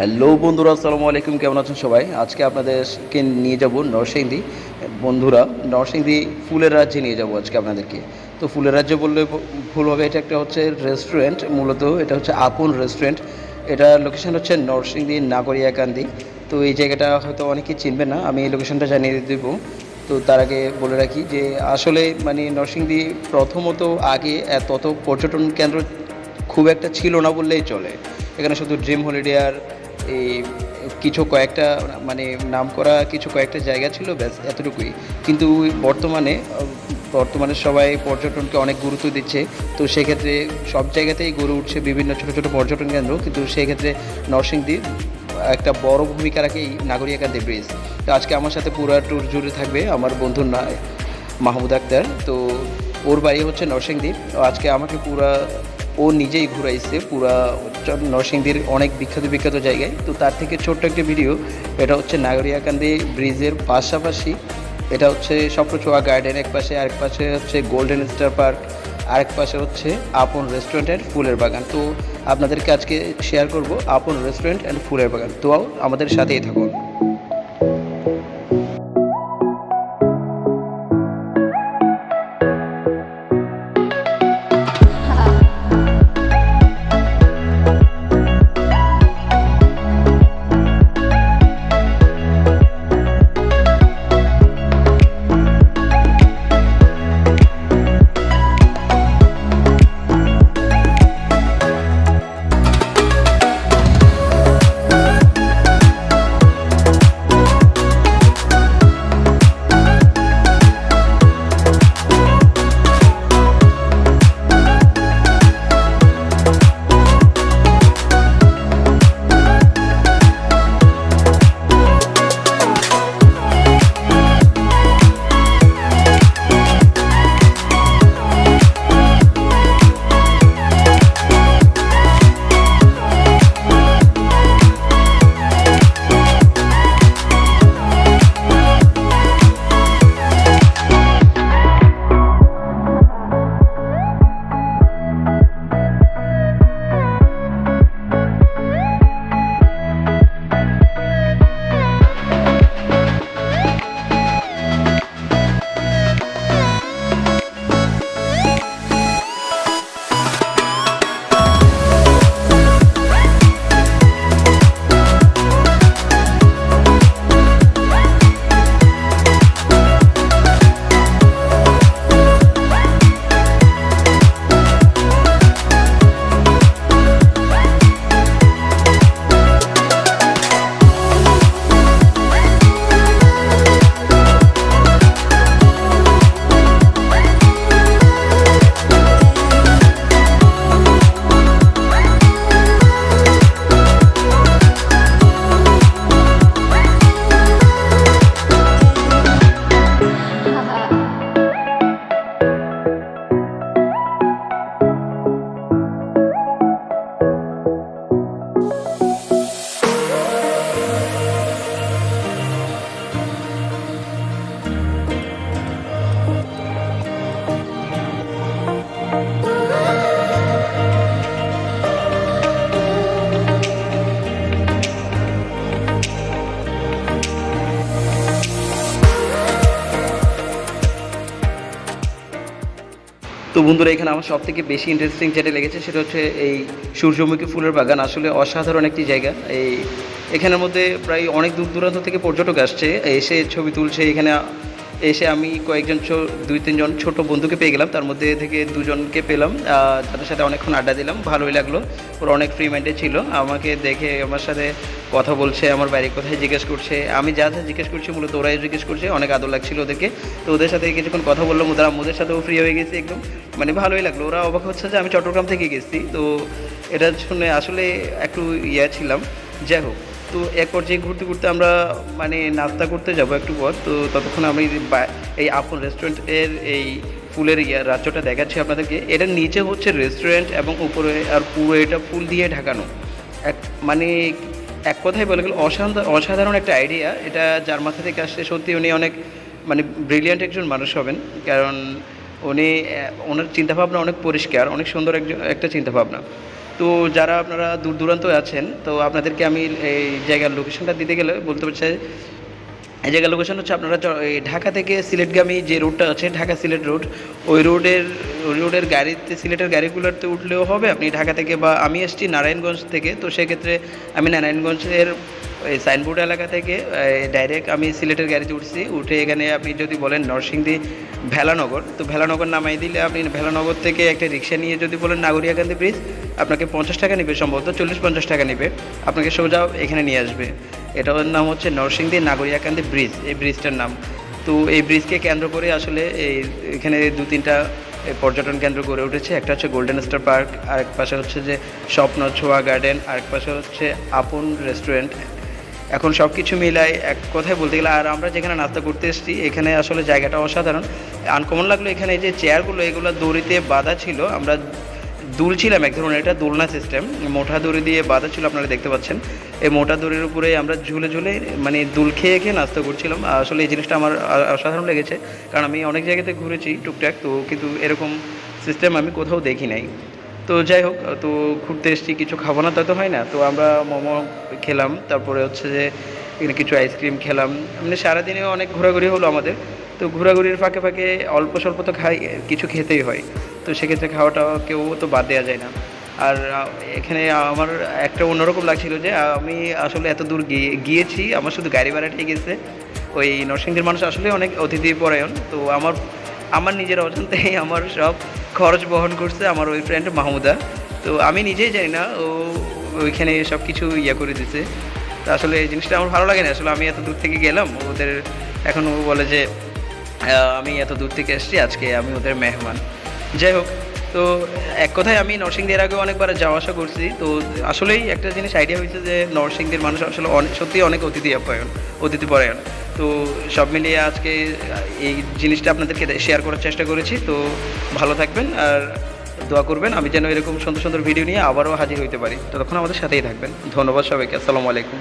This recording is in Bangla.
হ্যালো বন্ধুরা, আসসালামু আলাইকুম। কেমন আছেন সবাই? আজকে আপনাদেরকে নিয়ে যাব নরসিংদী। বন্ধুরা, নরসিংদী ফুলের রাজ্যে নিয়ে যাব আজকে আপনাদেরকে। তো ফুলের রাজ্য বললে ভুল হবে। এটা একটা হচ্ছে রেস্টুরেন্ট, মূলত এটা হচ্ছে আপন রেস্টুরেন্ট। এটা লোকেশন হচ্ছে নরসিংদী নাগরিয়াকান্দি। তো এই জায়গাটা হয়তো অনেকেই চিনবে না, আমি এই লোকেশনটা জানিয়ে দেবো। তো তার আগে বলে রাখি যে আসলে নরসিংদী প্রথমত আগে তত পর্যটন কেন্দ্র খুব একটা ছিল না বললেই চলে। এখানে শুধু ড্রিম হলিডে আর এই কিছু কয়েকটা নামকরা কিছু কয়েকটা জায়গা ছিল, ব্যাস এতটুকুই। কিন্তু বর্তমানে সবাই পর্যটনকে অনেক গুরুত্ব দিচ্ছে। তো সেক্ষেত্রে সব জায়গাতেই গড়ে উঠছে বিভিন্ন ছোটো ছোটো পর্যটন কেন্দ্র, কিন্তু সেক্ষেত্রে নরসিংদী একটা বড় ভূমিকা রাখে এই নাগরিয়াকান্দি ব্রিজ। তো আজকে আমার সাথে পুরো ট্যুর জুড়ে থাকবে আমার বন্ধু মাহমুদ আক্তার। তো ওর বাড়ি হচ্ছে নরসিংদী। তো আজকে আমাকে ও নিজেই ঘুরাইছে পুরা নরসিংদীর অনেক বিখ্যাত বিখ্যাত জায়গায়। তো তার থেকে ছোট্ট একটা ভিডিও। এটা হচ্ছে নাগরিয়াকান্দি ব্রিজের পাশাপাশি, এটা হচ্ছে স্বপ্নচোয়া গার্ডেন এক পাশে, আরেক পাশে হচ্ছে গোল্ডেন স্টার পার্ক, আরেক পাশে হচ্ছে আপন রেস্টুরেন্ট অ্যান্ড ফুলের বাগান। তো আপনাদেরকে আজকে শেয়ার করব আপন রেস্টুরেন্ট অ্যান্ড ফুলের বাগান। তো আমাদের সাথেই থাকুন। তো বন্ধুরা, এখানে আমার সব থেকে বেশি ইন্টারেস্টিং যেটা লেগেছে সেটা হচ্ছে এই সূর্যমুখী ফুলের বাগান। আসলে অসাধারণ একটি জায়গা। এখানের মধ্যে প্রায় অনেক দূর দূরান্ত থেকে পর্যটক আসছে, এসে ছবি তুলছে। এখানে এসে আমি কয়েকজন দুই তিনজন ছোট বন্ধুকে পেয়ে গেলাম, তার মধ্যে থেকে দুজনকে পেলাম, তাদের সাথে অনেকক্ষণ আড্ডা দিলাম, ভালোই লাগলো। ওরা অনেক ফ্রি মাইন্ডে ছিল, আমাকে দেখে আমার সাথে কথা বলছে, আমার বাড়ি কোথায় জিজ্ঞেস করছে। আমি যা যা জিজ্ঞেস করছি মূলত ওরাই জিজ্ঞেস করছে, অনেক আদর লাগছিল ওদেরকে। তো ওদের সাথে কিছুক্ষণ কথা বললাম, ওদের সাথেও ফ্রি হয়ে গেছি একদম, ভালোই লাগলো। ওরা অবাক হচ্ছে যে আমি চট্টগ্রাম থেকে গেছি। তো এটার শুনে আসলে একটু ছিলাম। যাই হোক, তো এক পর্যায়ে ঘুরতে ঘুরতে আমরা নাস্তা করতে যাব একটু পর। তো ততক্ষণ আমি এই আপন রেস্টুরেন্টের এই ফুলের রাজ্যটা দেখাচ্ছি আপনাদেরকে। এটার নিচে হচ্ছে রেস্টুরেন্ট এবং উপরে আর পুরো এটা ফুল দিয়ে ঢাকানো। এক মানে এক কথায় বলে গেলে অসাধারণ একটা আইডিয়া। এটা যার মাথা থেকে আসছে সত্যি উনি অনেক ব্রিলিয়ান্ট একজন মানুষ হবেন, কারণ ওনার চিন্তাভাবনা অনেক পরিষ্কার, অনেক সুন্দর একটা চিন্তাভাবনা। তো যারা আপনারা দূর দূরান্ত আছেন, তো আপনাদেরকে আমি এই জায়গার লোকেশনটা দিতে গেলে বলতে চাই, এই জায়গার লোকেশন হচ্ছে আপনারা এই ঢাকা থেকে সিলেটগামী যে রোডটা আছে, ঢাকা সিলেট রোড, ওই রোডের গাড়িতে, সিলেটের গাড়িগুলোতে উঠলেও হবে। আপনি ঢাকা থেকে, বা আমি এসেছি নারায়ণগঞ্জ থেকে, তো সেক্ষেত্রে আমি নারায়ণগঞ্জের এই সাইনবোর্ড এলাকা থেকে ডাইরেক্ট আমি সিলেটের গাড়িতে উঠছি। উঠে এখানে আপনি যদি বলেন নরসিংদী ভেলানগর, তো ভেলানগর নামাই দিলে আপনি ভেলানগর থেকে একটা রিক্সা নিয়ে যদি বলেন নাগরিয়াকান্দি ব্রিজ, আপনাকে 50 টাকা নেবে, সম্ভবত 40-50 টাকা নেবে, আপনাকে সোজা এখানে নিয়ে আসবে। এটার নাম হচ্ছে নরসিংদী নাগরিয়াকান্দি ব্রিজ, এই ব্রিজটার নাম। তো এই ব্রিজকে কেন্দ্র করে আসলে এখানে 2-3টা পর্যটন কেন্দ্র গড়ে উঠেছে। একটা হচ্ছে গোল্ডেন স্টার পার্ক, আরেক পাশে হচ্ছে যে স্বপ্ন ছোঁয়া গার্ডেন, আরেক পাশে হচ্ছে আপন রেস্টুরেন্ট। এখন সব কিছু মিলাই এক কথায় বলতে গেলে, আর আমরা যেখানে নাস্তা করতে এসেছি এখানে আসলে জায়গাটা অসাধারণ, আনকমন লাগলো। এখানে যে চেয়ারগুলো, এগুলো দড়িতে বাঁধা ছিল, আমরা দুলছিলাম এক ধরনের, এটা দোলনা সিস্টেম, মোটা দড়ি দিয়ে বাঁধা ছিল, আপনারা দেখতে পাচ্ছেন। এই মোটা দড়ির উপরে আমরা ঝুলে ঝুলে মানে দুল খেয়ে খেয়ে নাস্তা করছিলাম। আসলে এই জিনিসটা আমার অসাধারণ লেগেছে, কারণ আমি অনেক জায়গাতে ঘুরেছি টুকটাক, তো কিন্তু এরকম সিস্টেম আমি কোথাও দেখি নাই। তো যাই হোক, তো ঘুরতে এসেছি, কিছু খাবো না তা তো হয় না। তো আমরা মোমো খেলাম, তারপরে হচ্ছে যে এখানে কিছু আইসক্রিম খেলাম। মানে সারাদিনে অনেক ঘোরাঘুরি হলো আমাদের। তো ঘোরাঘুরির ফাঁকে ফাঁকে অল্প স্বল্প তো কিছু খেতেই হয়, তো সেক্ষেত্রে খাওয়াটা কেউ তো বাদ দেওয়া যায় না। আর এখানে আমার একটা অন্যরকম লাগছিল যে আমি আসলে এত দূর গিয়েছি, আমার শুধু গাড়ি ভাড়াটাই গেছে। ওই নরসিংদীর মানুষ আসলে অনেক অতিথি পরায়ণ। তো আমার আমার নিজের অজান্তেই আমার সব খরচ বহন করছে আমার ওই ফ্রেন্ড মাহমুদা। তো আমি নিজেই জানি না ও ওইখানে সব কিছু করে দিছে। তো আসলে এই জিনিসটা আমার ভালো লাগে না। আসলে আমি এত দূর থেকে গেলাম ওদের, এখন ও বলে যে আমি এত দূর থেকে এসেছি, আজকে আমি ওদের মেহমান। যাই হোক, তো এক কথায় আমি নরসিংদী এর আগেও অনেকবার যাওয়া আসা করছি। তো আসলেই একটা জিনিস আইডিয়া হয়েছে যে নরসিংদীর মানুষ আসলে সত্যিই অনেক অতিথিপরায়ণ। তো সব মিলিয়ে আজকে এই জিনিসটা আপনাদেরকে শেয়ার করার চেষ্টা করেছি। তো ভালো থাকবেন আর দোয়া করবেন আমি যেন এরকম সুন্দর সুন্দর ভিডিও নিয়ে আবারও হাজির হইতে পারি। ততক্ষণ আমাদের সাথেই থাকবেন। ধন্যবাদ সবাইকে। আসসালামু আলাইকুম।